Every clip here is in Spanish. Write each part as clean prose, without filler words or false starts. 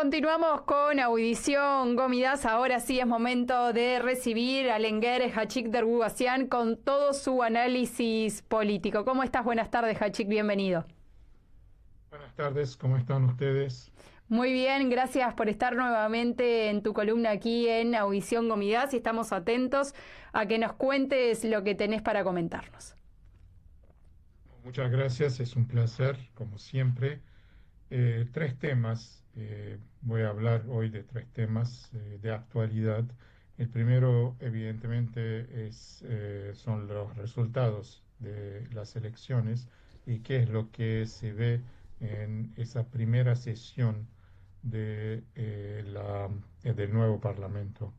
Continuamos con Audición Gomidas. Ahora sí es momento de recibir al Enguer Hachik Dergugacián con todo su análisis político. ¿Cómo estás? Buenas tardes, Hachik. Bienvenido. Buenas tardes, ¿cómo están ustedes? Muy bien, gracias por estar nuevamente en tu columna aquí en Audición Gomidas y estamos atentos a que nos cuentes lo que tenés para comentarnos. Muchas gracias, es un placer, como siempre. Tres temas, voy a hablar hoy de tres temas de actualidad. El primero, evidentemente, son los resultados de las elecciones y qué es lo que se ve en esa primera sesión del nuevo Parlamento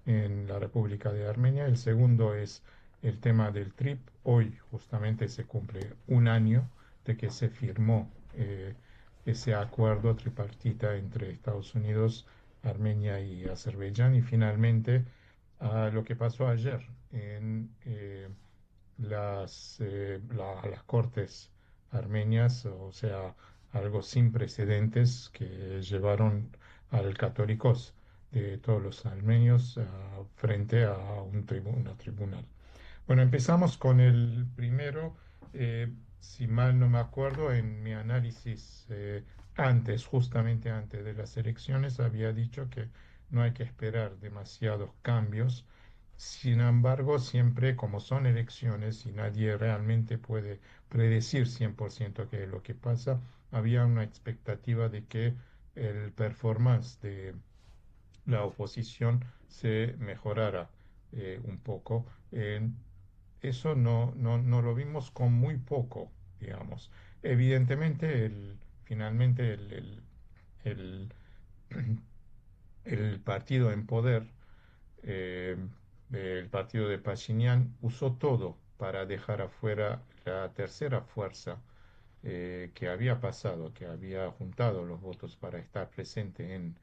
en la República de Armenia. El segundo es el tema del TRIP. Hoy justamente se cumple un año de que se firmó ese acuerdo tripartita entre Estados Unidos, Armenia y Azerbaiyán. Y finalmente, lo que pasó ayer en las Cortes armenias, o sea, algo sin precedentes que llevaron al católicos de todos los armenios frente a una tribunal. Bueno, empezamos con el primero. Si mal no me acuerdo, en mi análisis antes, justamente antes de las elecciones, había dicho que no hay que esperar demasiados cambios. Sin embargo, siempre como son elecciones y nadie realmente puede predecir 100% qué es lo que pasa, había una expectativa de que el performance de la oposición se mejorara un poco. Eso no lo vimos con muy poco, digamos. Evidentemente, finalmente el- el partido en poder, eh, el partido de Pashinyan, usó todo para dejar afuera la tercera fuerza que había pasado, que había juntado los votos para estar presente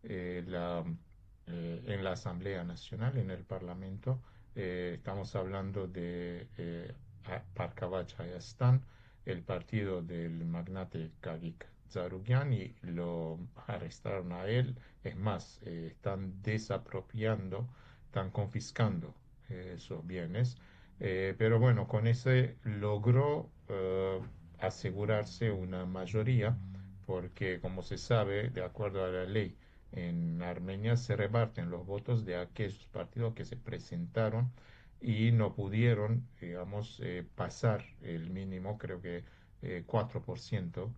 eh, la, en la Asamblea Nacional, en el Parlamento. Estamos hablando de Parkavach Hayastan, el partido del magnate Kavik Zarugyan, y lo arrestaron a él. Es más, están desapropiando, están confiscando esos bienes. Pero bueno, con ese logró asegurarse una mayoría, porque como se sabe, de acuerdo a la ley en Armenia, se reparten los votos de aquellos partidos que se presentaron y no pudieron, digamos, pasar el mínimo, creo que 4%,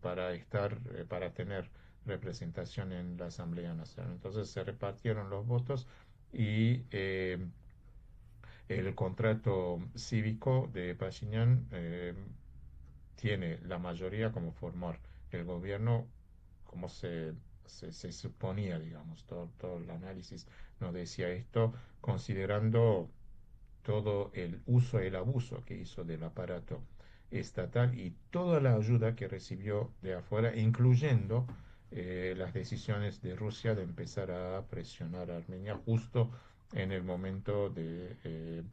para tener representación en la Asamblea Nacional. Entonces se repartieron los votos y el contrato cívico de Pashinyan tiene la mayoría como formar el gobierno, como se suponía, digamos, todo el análisis nos decía esto, considerando todo el uso y el abuso que hizo del aparato estatal y toda la ayuda que recibió de afuera, incluyendo las decisiones de Rusia de empezar a presionar a Armenia justo en el momento de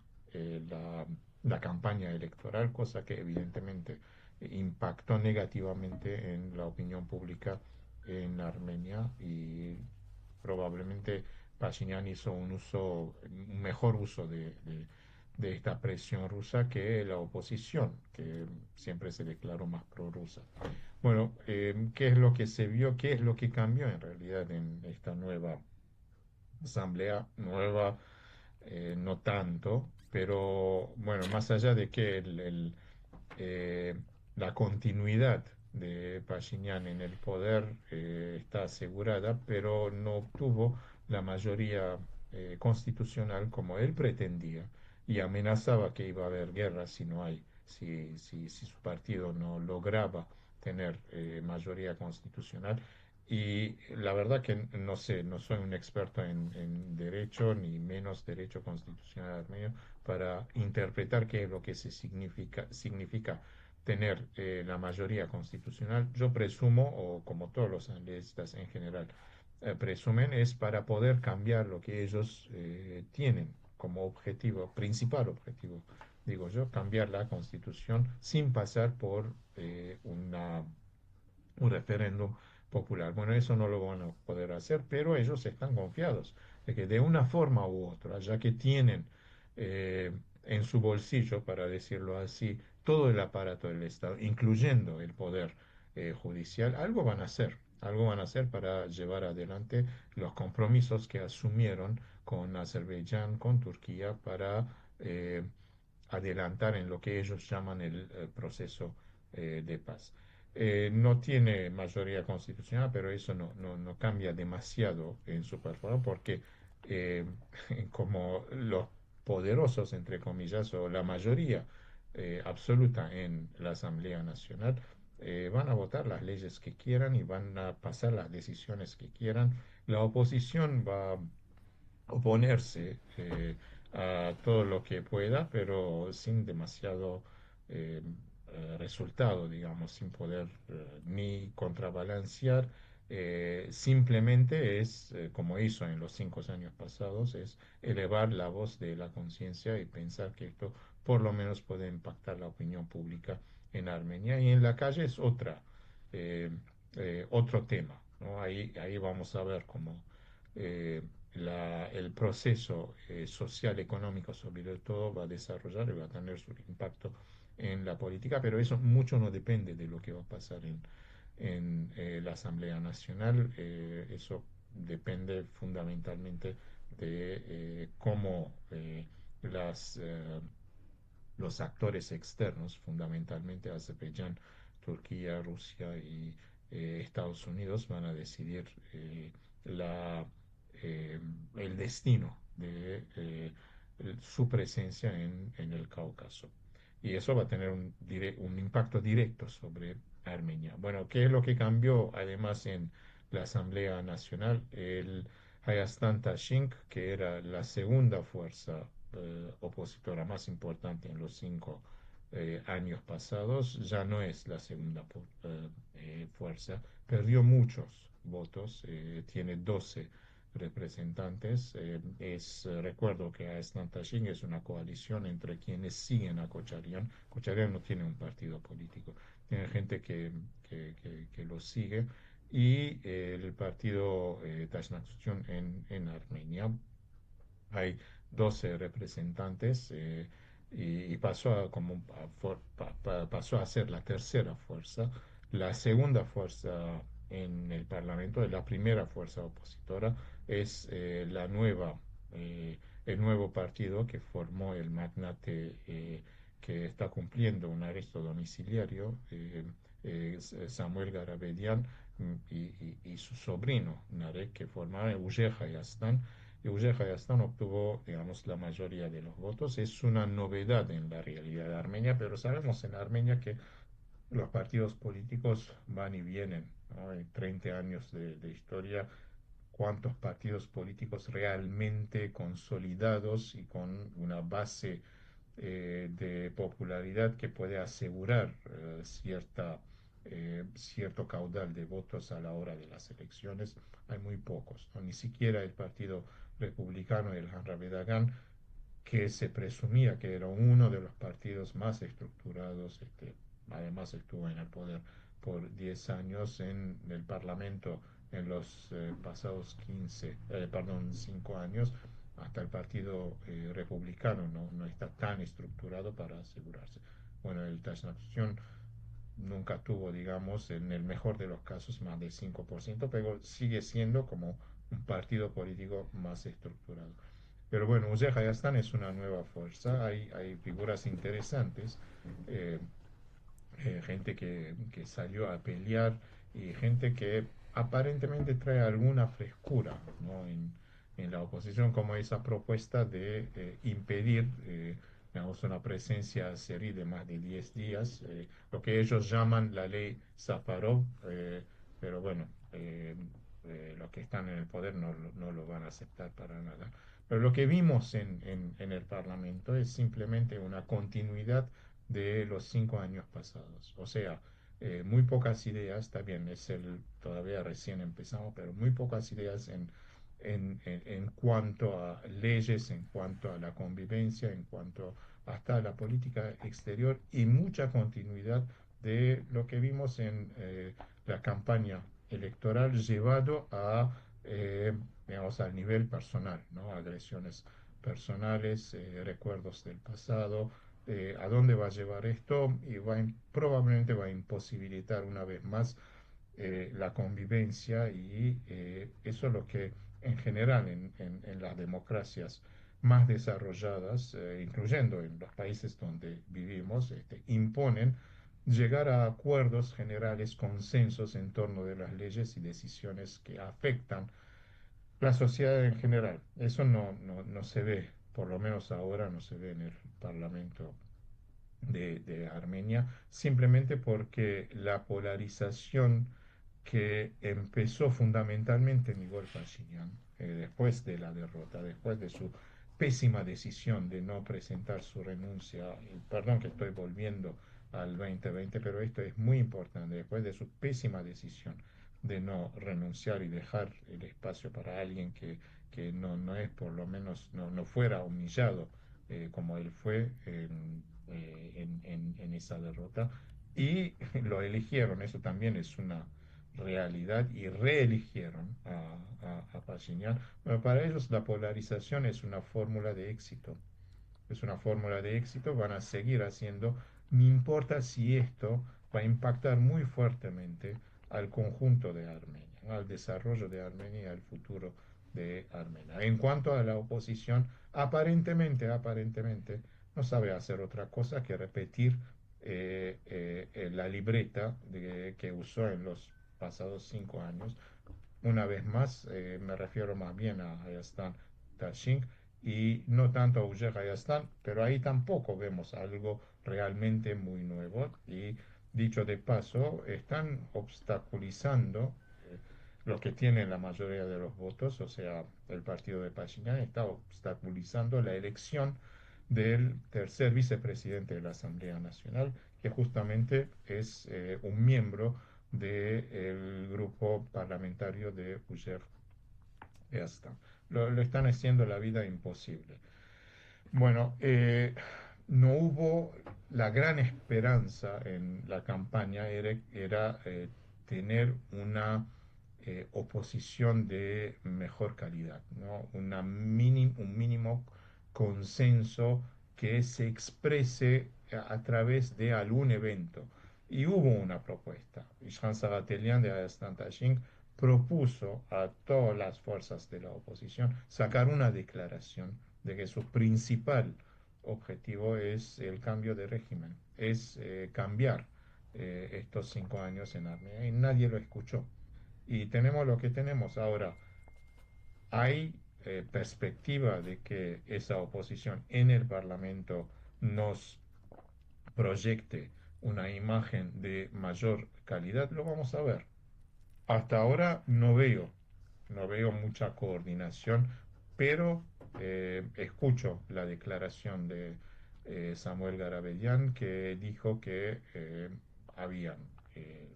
la campaña electoral, cosa que evidentemente impactó negativamente en la opinión pública en Armenia y probablemente Pashinyan hizo un mejor uso de esta presión rusa que la oposición, que siempre se declaró más prorrusa. Bueno, ¿qué es lo que se vio? ¿Qué es lo que cambió en realidad en esta nueva asamblea? Nueva, no tanto, pero bueno, más allá de que la continuidad de Pashinyan en el poder está asegurada, pero no obtuvo la mayoría constitucional como él pretendía y amenazaba que iba a haber guerra si no hay, si su partido no lograba tener mayoría constitucional. Y la verdad que no sé, no soy un experto en derecho, ni menos derecho constitucional armenio, para interpretar qué es lo que significa tener la mayoría constitucional. Yo presumo, o como todos los analistas en general presumen, es para poder cambiar lo que ellos tienen como objetivo, principal objetivo, digo yo, cambiar la constitución sin pasar por un referéndum popular. Bueno, eso no lo van a poder hacer, pero ellos están confiados de que de una forma u otra, ya que tienen eh, en su bolsillo, para decirlo así, todo el aparato del Estado, incluyendo el poder judicial, algo van a hacer para llevar adelante los compromisos que asumieron con Azerbaiyán, con Turquía, para adelantar en lo que ellos llaman el proceso de paz. No tiene mayoría constitucional, pero eso no cambia demasiado en su performance porque eh, como los poderosos, entre comillas, o la mayoría absoluta en la Asamblea Nacional, van a votar las leyes que quieran y van a pasar las decisiones que quieran. La oposición va a oponerse a todo lo que pueda, pero sin demasiado eh, resultado, digamos, sin poder ni contrabalancear. Simplemente es, como hizo en los 5 años pasados, es elevar la voz de la conciencia y pensar que esto por lo menos puede impactar la opinión pública en Armenia. Y en la calle es eh, otro tema, ¿no? Ahí vamos a ver cómo eh, el proceso social, económico, sobre todo, va a desarrollar y va a tener su impacto en la política, pero eso mucho no depende de lo que va a pasar en la Asamblea Nacional. Eso depende fundamentalmente de cómo las, los actores externos, fundamentalmente Azerbaiyán, Turquía, Rusia y Estados Unidos, van a decidir la, eh, el destino de su presencia en el Cáucaso. Y eso va a tener un impacto directo sobre Armenia. Bueno, ¿qué es lo que cambió además en la Asamblea Nacional? El Hayastan Tashink, que era la segunda fuerza opositora más importante en los 5 años pasados, ya no es la segunda fuerza, perdió muchos votos, tiene 12 representantes. Recuerdo que Aslan Tashin es una coalición entre quienes siguen a Kocharian. Kocharian no tiene un partido político, tiene gente que lo sigue. Y el partido Tashnaksutyun en Armenia. Hay 12 representantes y pasó pasó a ser la tercera fuerza, la segunda fuerza en el Parlamento, la primera fuerza opositora es el nuevo partido que formó el magnate que está cumpliendo un arresto domiciliario, Samuel Garabedian, y su sobrino Narek, que formaron Ujeha y Astán. Eugenia Hayastan obtuvo, digamos, la mayoría de los votos. Es una novedad en la realidad de Armenia, pero sabemos en Armenia que los partidos políticos van y vienen, ¿no? En 30 años de historia, cuántos partidos políticos realmente consolidados y con una base de popularidad que puede asegurar cierto caudal de votos a la hora de las elecciones, hay muy pocos, ¿no? Ni siquiera el Partido Republicano, el Hanrabedagan, que se presumía que era uno de los partidos más estructurados, además estuvo en el poder por 10 años en el Parlamento en los pasados 5 años. Hasta el Partido Republicano no está tan estructurado para asegurarse. Bueno, el Tashnaktion nunca tuvo, digamos, en el mejor de los casos más del 5%, pero sigue siendo como un partido político más estructurado. Pero bueno, Uzbekistán es una nueva fuerza, hay figuras interesantes, eh, gente que salió a pelear y gente que aparentemente trae alguna frescura, ¿no? En la oposición, como esa propuesta de impedir, digamos, una presencia serie de más de 10 días, lo que ellos llaman la ley Safarov, pero bueno, los que están en el poder no lo van a aceptar para nada. Pero lo que vimos en el Parlamento es simplemente una continuidad de los 5 años pasados. O sea, muy pocas ideas, está bien, todavía recién empezamos, pero muy pocas ideas en cuanto a leyes, en cuanto a la convivencia, en cuanto hasta la política exterior y mucha continuidad de lo que vimos en la campaña electoral llevado a, digamos, al nivel personal, ¿no? Agresiones personales, recuerdos del pasado. ¿A dónde va a llevar esto? Y probablemente va a imposibilitar una vez más la convivencia y eso es lo que en general en las democracias más desarrolladas, incluyendo en los países donde vivimos, imponen llegar a acuerdos generales, consensos en torno de las leyes y decisiones que afectan la sociedad en general. Eso no se ve, por lo menos ahora no se ve en el Parlamento de Armenia, simplemente porque la polarización que empezó fundamentalmente en Igor Pashinyan, después de la derrota, después de su pésima decisión de no presentar su renuncia, y perdón que estoy volviendo al 2020, pero esto es muy importante, después de su pésima decisión de no renunciar y dejar el espacio para alguien que no es, por lo menos, no fuera humillado como él fue en esa derrota, y lo eligieron, eso también es una realidad, y reeligieron a Pashinyan. Bueno, para ellos la polarización es una fórmula de éxito, es una fórmula de éxito, van a seguir haciendo, no importa si esto va a impactar muy fuertemente al conjunto de Armenia, ¿no? Al desarrollo de Armenia y al futuro de Armenia. En cuanto a la oposición, aparentemente no sabe hacer otra cosa que repetir la libreta que usó en los pasados 5 años. Una vez más, me refiero más bien a Ayastan Tashink y no tanto a Ujer Ayastan, pero ahí tampoco vemos algo realmente muy nuevo. Y dicho de paso, están obstaculizando lo que tienen la mayoría de los votos, o sea, el partido de Pashinyan está obstaculizando la elección del tercer vicepresidente de la Asamblea Nacional, que justamente es un miembro del grupo parlamentario de Ujer Yazdan. Lo están haciendo la vida imposible. Bueno, no hubo la gran esperanza en la campaña, era tener una oposición de mejor calidad, ¿no? Un mínimo consenso que se exprese a través de algún evento. Y hubo una propuesta. Ishhan Sagatelian de Ayastan Tashink propuso a todas las fuerzas de la oposición sacar una declaración de que su principal objetivo es el cambio de régimen, es cambiar estos 5 años en Armenia, y nadie lo escuchó. Y tenemos lo que tenemos ahora. Hay perspectiva de que esa oposición en el Parlamento nos proyecte una imagen de mayor calidad, lo vamos a ver. Hasta ahora no veo mucha coordinación, pero escucho la declaración de Samuel Garabedian, que dijo que había, eh,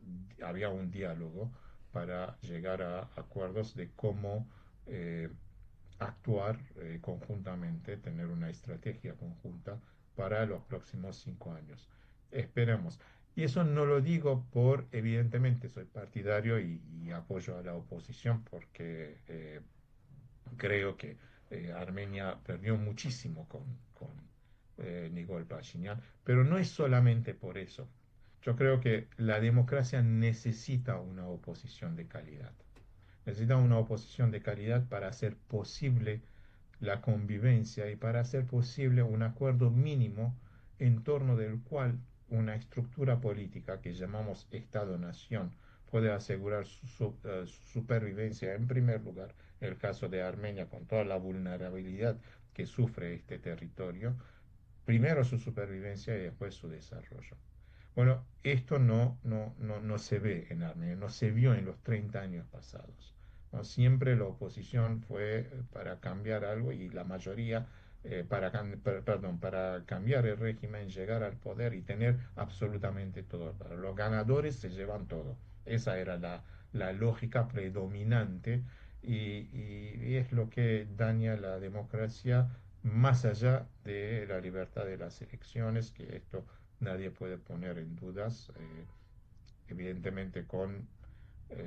había un diálogo para llegar a acuerdos de cómo eh, actuar conjuntamente, tener una estrategia conjunta para los próximos 5 años. Esperemos. Y eso no lo digo por, evidentemente, soy partidario y apoyo a la oposición porque creo que Armenia perdió muchísimo con Nikol Pashinyan, pero no es solamente por eso. Yo creo que la democracia necesita una oposición de calidad. Necesita una oposición de calidad para hacer posible la convivencia y para hacer posible un acuerdo mínimo en torno del cual una estructura política que llamamos Estado-Nación puede asegurar su supervivencia en primer lugar, el caso de Armenia con toda la vulnerabilidad que sufre este territorio, primero su supervivencia y después su desarrollo. Bueno, esto no se ve en Armenia, no se vio en los 30 años pasados, ¿no? Siempre la oposición fue para cambiar algo y la mayoría perdón, para cambiar el régimen, llegar al poder y tener absolutamente todo. Para los ganadores se llevan todo. Esa era la lógica predominante y es lo que daña la democracia más allá de la libertad de las elecciones, que esto nadie puede poner en dudas, evidentemente con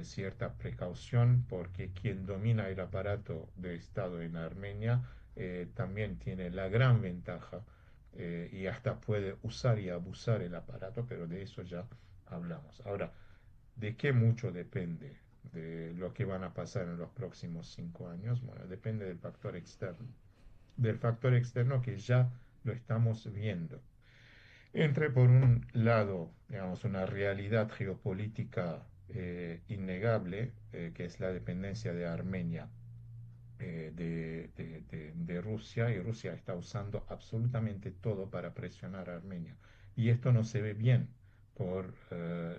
cierta precaución porque quien domina el aparato de Estado en Armenia también tiene la gran ventaja y hasta puede usar y abusar el aparato, pero de eso ya hablamos. Ahora, ¿de qué mucho depende de lo que van a pasar en los próximos 5 años? Bueno, depende del factor externo que ya lo estamos viendo. Entre por un lado, digamos, una realidad geopolítica innegable, que es la dependencia de Armenia de Rusia, y Rusia está usando absolutamente todo para presionar a Armenia. Y esto no se ve bien por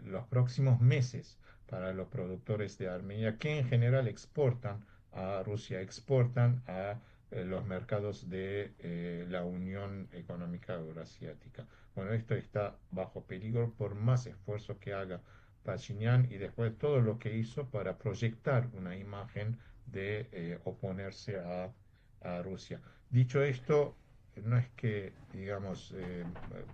los próximos meses para los productores de Armenia, que en general exportan a Rusia, exportan a los mercados de la Unión Económica Euroasiática. Bueno, esto está bajo peligro por más esfuerzo que haga Pashinyan y después todo lo que hizo para proyectar una imagen de oponerse a Rusia. Dicho esto, no es que, digamos,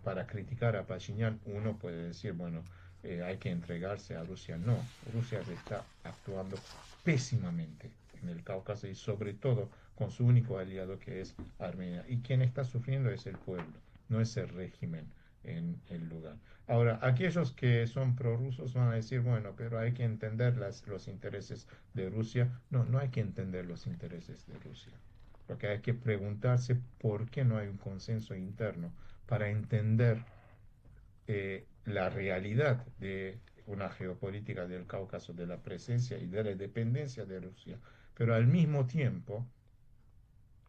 para criticar a Pashinyan uno puede decir, bueno, hay que entregarse a Rusia. No, Rusia se está actuando pésimamente en el Cáucaso y sobre todo con su único aliado que es Armenia. Y quien está sufriendo es el pueblo, no es el régimen en el lugar. Ahora, aquellos que son prorrusos van a decir, bueno, pero hay que entender los intereses de Rusia. No, no hay que entender los intereses de Rusia. Lo que hay que preguntarse por qué no hay un consenso interno para entender la realidad de una geopolítica del Cáucaso, de la presencia y de la dependencia de Rusia, pero al mismo tiempo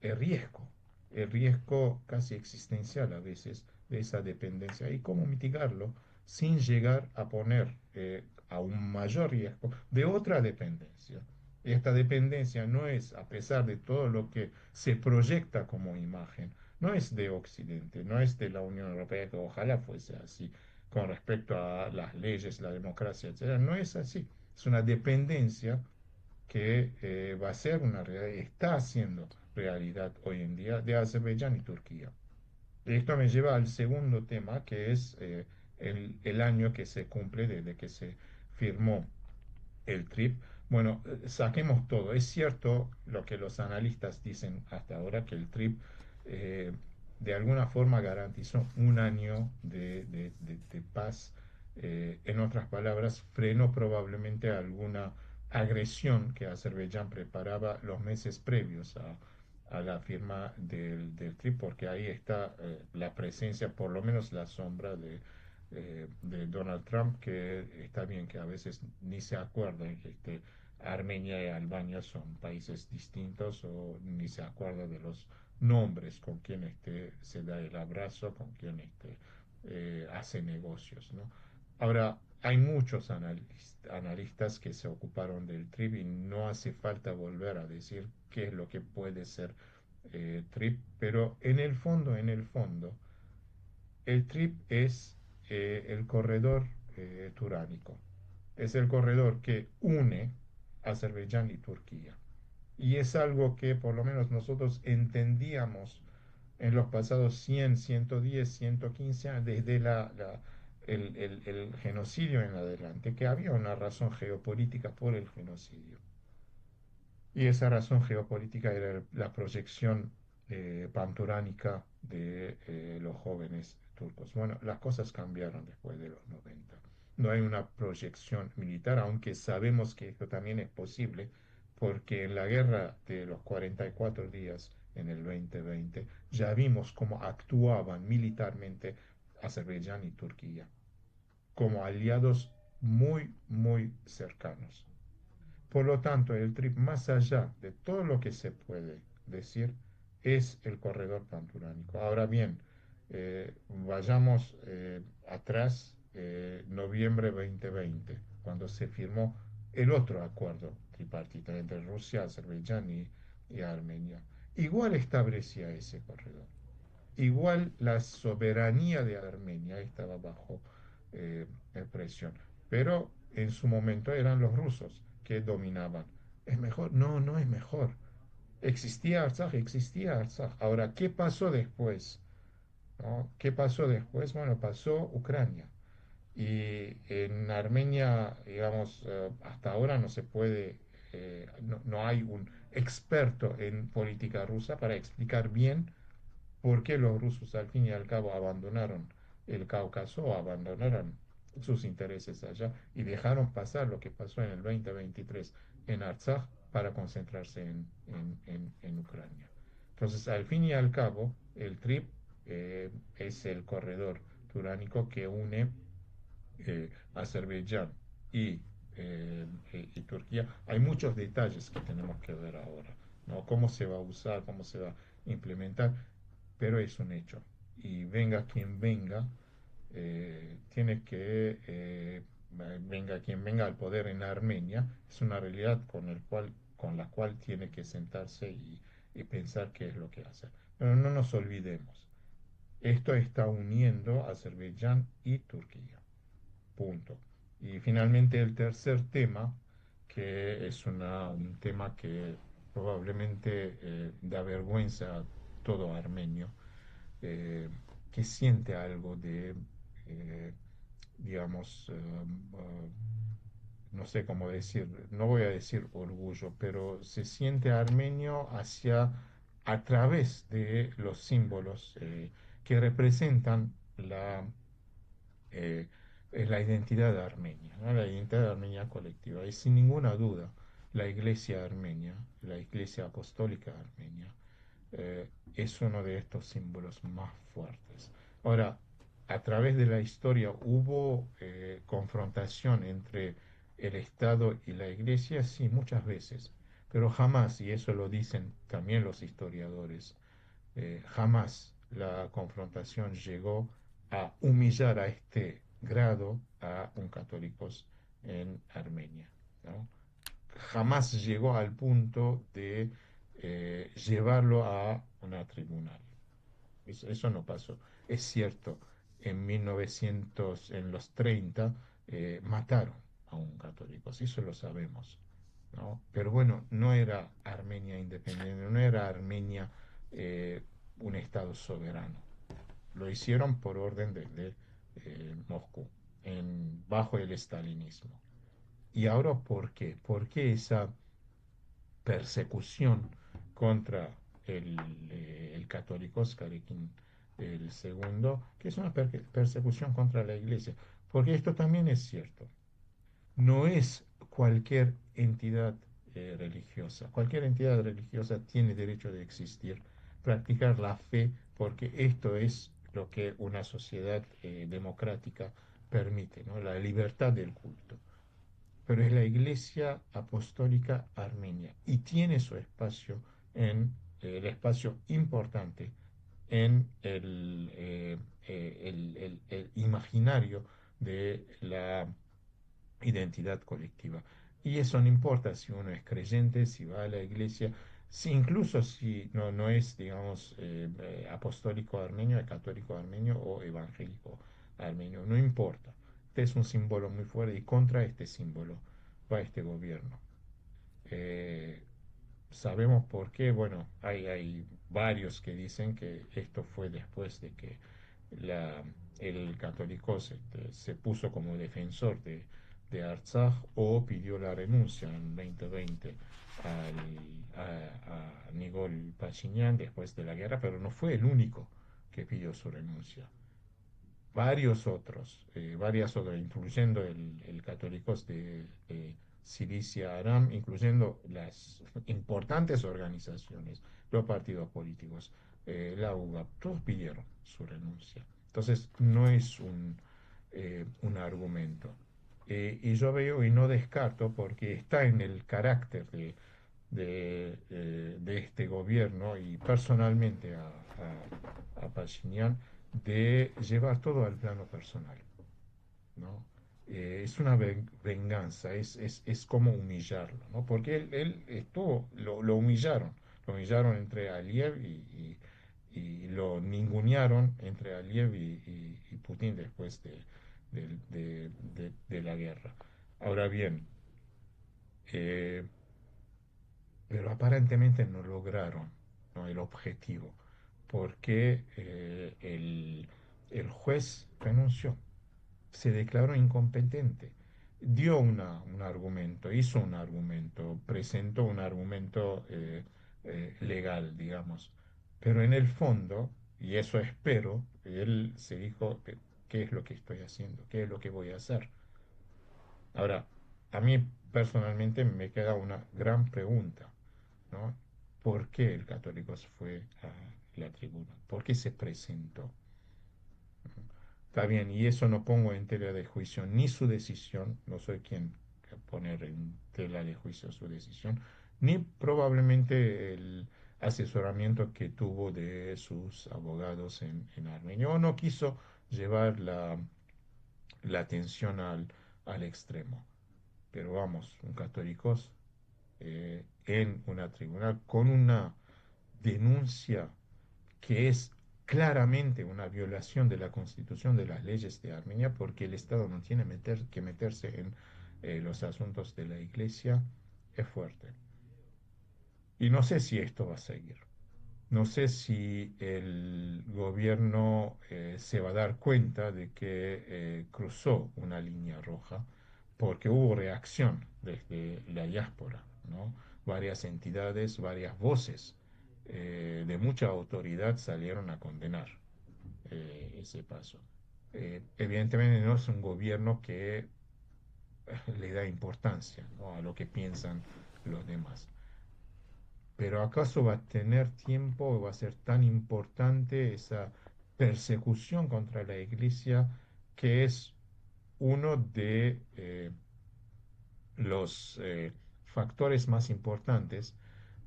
el riesgo, el riesgo casi existencial a veces de esa dependencia y cómo mitigarlo sin llegar a poner a un mayor riesgo de otra dependencia. Esta dependencia no es, a pesar de todo lo que se proyecta como imagen, no es de Occidente, no es de la Unión Europea, que ojalá fuese así con respecto a las leyes, la democracia, etcétera. No es así. Es una dependencia que va a ser una realidad, está haciendo realidad hoy en día de Azerbaiyán y Turquía. Esto me lleva al segundo tema, que es el año que se cumple desde que se firmó el TRIP. Bueno, saquemos todo. Es cierto lo que los analistas dicen hasta ahora, que el TRIP eh, de alguna forma garantizó un año de paz. En otras palabras, frenó probablemente alguna agresión que Azerbaiyán preparaba los meses previos a la firma del TRIP, porque ahí está la presencia, por lo menos la sombra de Donald Trump, que está bien que a veces ni se acuerdan que Armenia y Albania son países distintos o ni se acuerda de los nombres con quien se da el abrazo, con quien hace negocios, ¿no? Ahora, hay muchos analistas que se ocuparon del TRIP y no hace falta volver a decir qué es lo que puede ser TRIP, pero en el fondo, el TRIP es el corredor turánico. Es el corredor que une Azerbaiyán y Turquía. Y es algo que por lo menos nosotros entendíamos en los pasados 100, 110, 115 años, desde el genocidio en adelante, que había una razón geopolítica por el genocidio. Y esa razón geopolítica era la proyección panturánica de los jóvenes turcos. Bueno, las cosas cambiaron después de los 90. No hay una proyección militar, aunque sabemos que esto también es posible, porque en la guerra de los 44 días en el 2020 ya vimos cómo actuaban militarmente Azerbaiyán y Turquía, como aliados muy, muy cercanos. Por lo tanto, el TRIP, más allá de todo lo que se puede decir, es el corredor panturánico. Ahora bien, vayamos atrás, noviembre 2020, cuando se firmó el otro acuerdo tripartito entre Rusia, Azerbaiyán y Armenia. Igual establecía ese corredor. Igual la soberanía de Armenia estaba bajo presión, pero en su momento eran los rusos que dominaban. ¿Es mejor? No, no es mejor. Existía Artsaj, existía Artsaj. Ahora, ¿qué pasó después? ¿No? ¿Qué pasó después? Bueno, pasó Ucrania. Y en Armenia, digamos, hasta ahora no se puede, no hay un experto en política rusa para explicar bien por qué los rusos al fin y al cabo abandonaron el Cáucaso o abandonaron sus intereses allá y dejaron pasar lo que pasó en el 2023 en Artsaj para concentrarse en Ucrania. Entonces, al fin y al cabo, el TRIP es el corredor turánico que une Azerbaiyán y Turquía. Hay muchos detalles que tenemos que ver ahora, ¿no? Cómo se va a usar, cómo se va a implementar, pero es un hecho. Y venga quien venga, tiene que, venga quien venga al poder en Armenia, es una realidad con la cual tiene que sentarse y pensar qué es lo que hace. Pero no nos olvidemos, esto está uniendo a Azerbaiyán y Turquía. Punto. Y finalmente el tercer tema, que es un tema que probablemente da vergüenza a todo armenio, eh, que siente algo de, eh, digamos, no sé cómo decir, no voy a decir orgullo, pero se siente armenio a través de los símbolos que representan eh, la identidad armenia, ¿no? La identidad armenia colectiva. Y sin ninguna duda, la iglesia armenia, la iglesia apostólica armenia, es uno de estos símbolos más fuertes. Ahora, a través de la historia hubo confrontación entre el Estado y la iglesia, sí, muchas veces, pero jamás, y eso lo dicen también los historiadores, jamás la confrontación llegó a humillar a este grado a un católicos en Armenia, ¿no? Jamás llegó al punto de llevarlo a una tribunal. Eso no pasó. Es cierto, en 1900, en los 30, mataron a un católico, sí, eso lo sabemos, ¿no? Pero bueno, no era Armenia independiente, no era Armenia eh, un estado soberano. Lo hicieron por orden de Moscú, bajo el estalinismo. ¿Y ahora por qué? ¿Por qué esa persecución contra el católico Skarikin el segundo, que es una persecución contra la iglesia? Porque esto también es cierto. No es cualquier entidad religiosa. Cualquier entidad religiosa tiene derecho de existir, practicar la fe, porque esto es lo que una sociedad democrática permite, ¿no? La libertad del culto. Pero es la Iglesia Apostólica Armenia y tiene su espacio en el espacio importante en el imaginario de la identidad colectiva. Y eso no importa si uno es creyente, si va a la iglesia, si incluso si no es, digamos, apostólico armenio, católico armenio o evangélico armenio, no importa. Este es un símbolo muy fuerte y contra este símbolo va este gobierno. Eh, Sabemos por qué, bueno, hay varios que dicen que esto fue después de que la, el católico se puso como defensor de Artsaj o pidió la renuncia en 2020 a Nikol Pashinyan después de la guerra, pero no fue el único que pidió su renuncia. Varias otras, incluyendo el católicos de Cilicia Aram, incluyendo las importantes organizaciones, los partidos políticos, la UGAP, todos pidieron su renuncia. Entonces, no es un argumento. Y yo veo y no descarto, porque está en el carácter de este gobierno y personalmente a Pashinyan, de llevar todo al plano personal, ¿no? Es una venganza, es como humillarlo, ¿no? Porque él estuvo, lo humillaron entre Aliyev y lo ningunearon entre Aliyev y Putin después de la guerra. Ahora bien, eh, pero aparentemente no lograron, ¿no? El objetivo, porque el juez renunció, se declaró incompetente. Dio un argumento, hizo un argumento, presentó un argumento legal, digamos. Pero en el fondo, y eso espero, él se dijo, ¿qué es lo que estoy haciendo? ¿Qué es lo que voy a hacer? Ahora, a mí personalmente me queda una gran pregunta, ¿no? ¿Por qué el Católicos fue a la tribuna? ¿Por qué se presentó? Está bien, y eso no pongo en tela de juicio ni su decisión, no soy quien poner en tela de juicio su decisión, ni probablemente el asesoramiento que tuvo de sus abogados en Armenia, o no quiso llevar la atención al extremo. Pero vamos, un católicos en una tribunal con una denuncia que es claramente una violación de la Constitución, de las leyes de Armenia, porque el Estado no tiene que meterse en los asuntos de la Iglesia, es fuerte. Y no sé si esto va a seguir. No sé si el gobierno se va a dar cuenta de que cruzó una línea roja, porque hubo reacción desde la diáspora, ¿no? Varias entidades, varias voces de mucha autoridad salieron a condenar ese paso. Evidentemente no es un gobierno que le da importancia, ¿no?, a lo que piensan los demás. Pero ¿acaso va a tener tiempo, va a ser tan importante esa persecución contra la iglesia, que es uno de los factores más importantes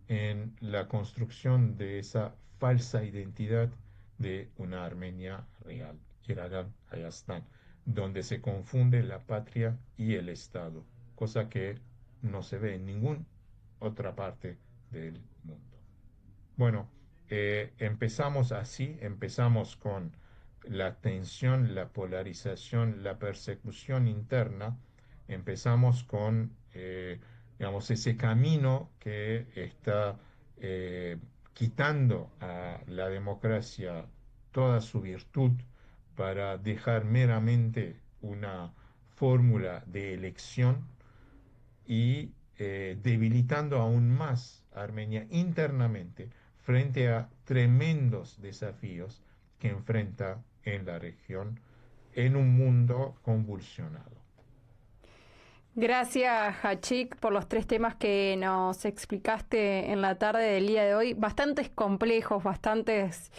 en la construcción de esa falsa identidad de una Armenia real, Iragan Hayastan, donde se confunde la patria y el Estado, cosa que no se ve en ninguna otra parte del mundo? Bueno, empezamos así, empezamos con la tensión, la polarización, la persecución interna, empezamos con, digamos, ese camino que está quitando a la democracia toda su virtud para dejar meramente una fórmula de elección y debilitando aún más a Armenia internamente frente a tremendos desafíos que enfrenta en la región en un mundo convulsionado. Gracias, Hachik, por los tres temas que nos explicaste en la tarde del día de hoy. Bastantes complejos, bastantes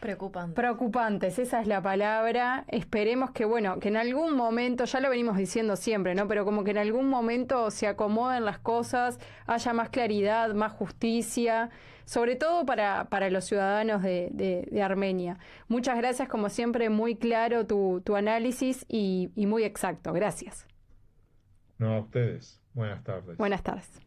preocupantes, esa es la palabra. Esperemos que, bueno, que en algún momento, ya lo venimos diciendo siempre, ¿no? Pero como que en algún momento se acomoden las cosas, haya más claridad, más justicia, sobre todo para los ciudadanos de Armenia. Muchas gracias, como siempre, muy claro tu análisis y muy exacto. Gracias. No, a ustedes. Buenas tardes. Buenas tardes.